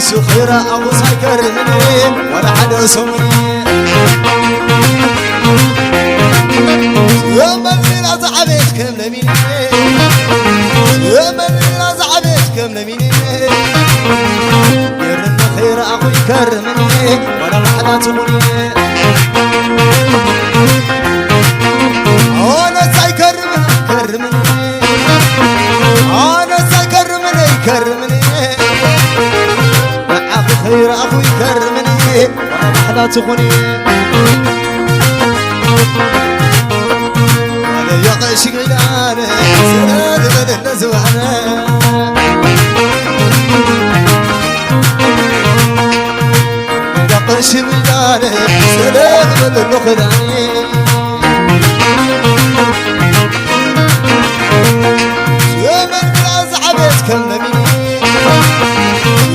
سخيرة أبو سكر مني ولا حدا سمني يا من لا زعبت كم لميني يا من لا زعبت كم لميني يرن خير أخوي كرمني ولا حدا سمني أنا سايكرمني كرمني أنا سايكرمني كرمني خير أخوي كرمني ولا محلا تخوني ولا يقش غيلاني سناد من النزواني يقش غيلاني سناد من النخداني يا من بلا زعبت كلمني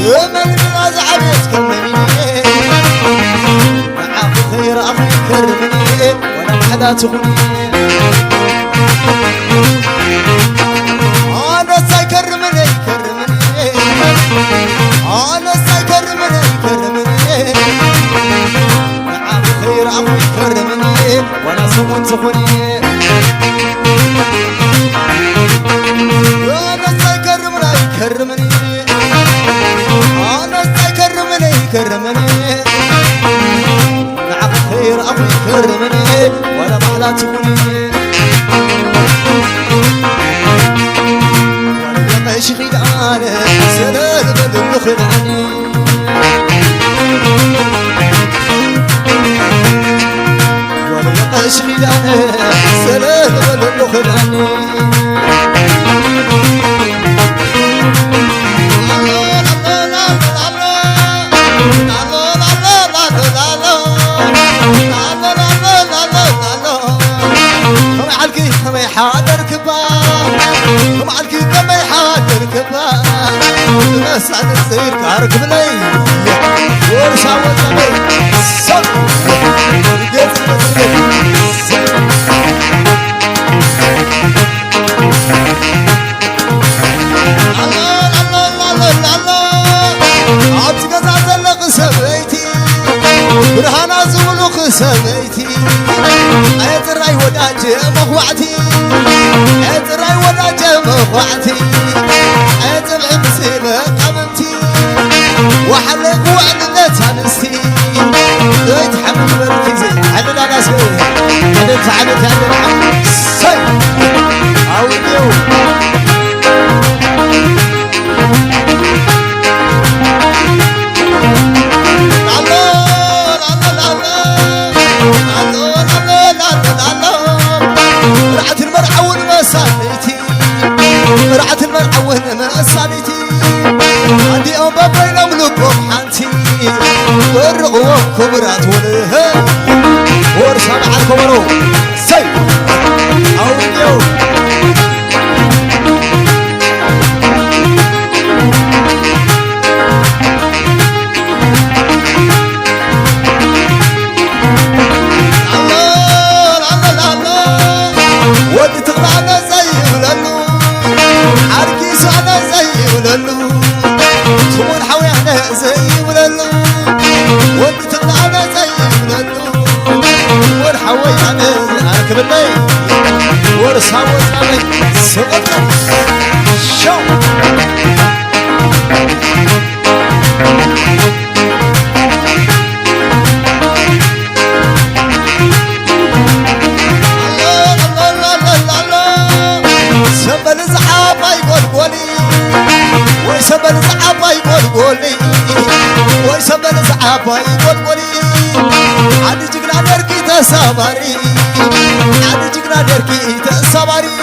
يا من بلا زعبت كلمني معاك خير أخوي كرمني ولا حدا تخوني أنا سايكرمني كرمني أنا سايكرمني كرمني معاك خير أخوي كرمني ولا سمون تخوني أنا سايكرمني كرمني أنا سايكرمني كرمني معك خير أخوي كرمني ولا محلا تكوني ولا يقش خيلاني سناد بدل خدعني ولا يقش خيلاني سناد بدل خدعني كما يحاضر كبار مع الكي كما يحاضر كبار ناس على السير كاركب لي ورشا وزمي صب الله الله الله الله عبد قزع زلق سبيتي برهانا زولق سبيتي أتراي وداجي مخوعتي أتراي وداجي مخوعتي أتبع مصيبة قممتي وحلق وعدنا تنستي دويت حمل مركزي عدنا ناس عدت عدت عدت سي عوديو رعت المرعى والمساليتي رعت المرعى والمساليتي عندي أم بابين أملكم حانتي والرغوة كبرات ولها ورشا مع الكبرو سي أوديو ودي تقطعنا زي وللو عركيس انا زي وللو تمون حويحنا زي وللو ودي تقطعنا زي وللو تمون حويحنا اركب الليل ورصا وزنامي سقطنا شو ويسبل زعابا يقول قولي ويسبل زعابا يقول قولي عاد جقنا دركي تسابري عاد جقنا دركي تسابري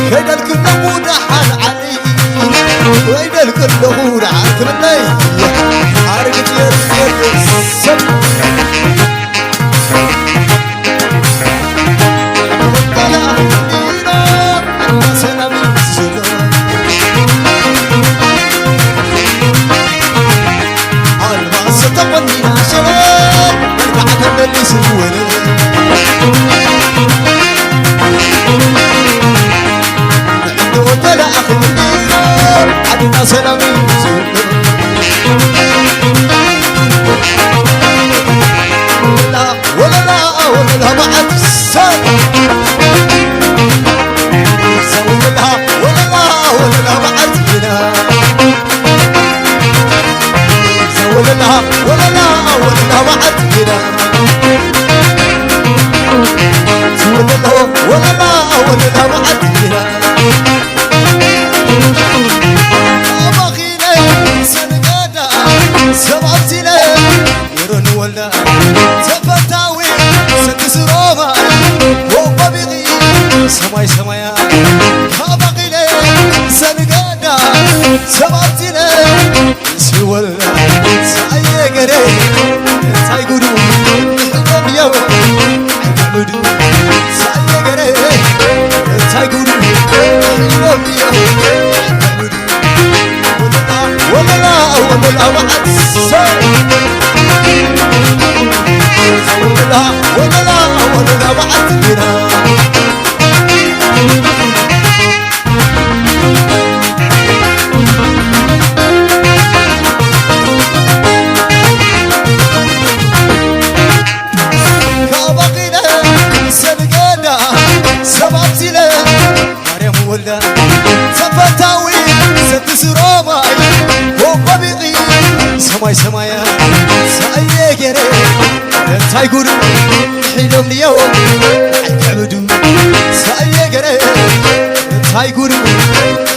كيد الكل غودا حال علي ويد الكل غودا كمني عارقت يرسل سب عدنا سلامي ولا وعدنا ولا وعدنا أبغينا سنقادا سبعتنا يرن ولا تفتاوي سدس روما وببغي سماي سمايا أبغينا سنقادا سبعتنا سولا سايقري سايقولو نحن يوم عمدو سايقري سايقولو نحن يوم ولا وعد ولا وعدنا كابقنا سنقانا سبابتنا مريم ولدا تفتاوي سدس روما وببغي سماي سمايا سايقري تايقولو حلم اليوم عبدو سايقري تايقولو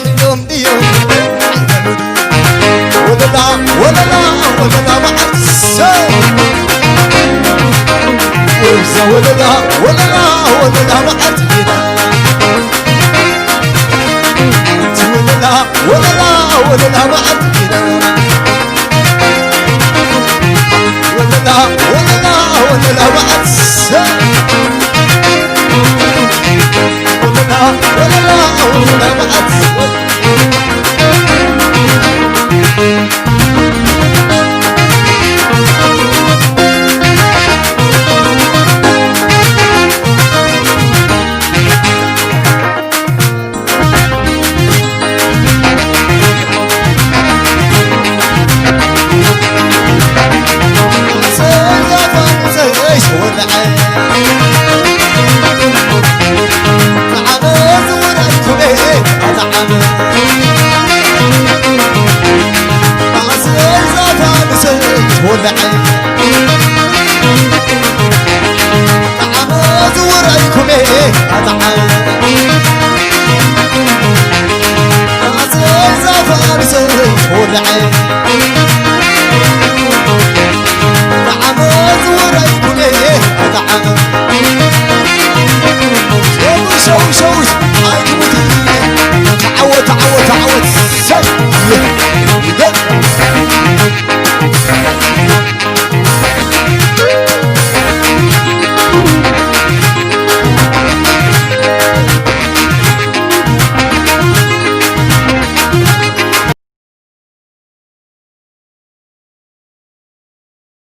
حلم اليوم عبدو ولا بعد ولا بعد ولا بعدنا ولا بعد ولا بعد show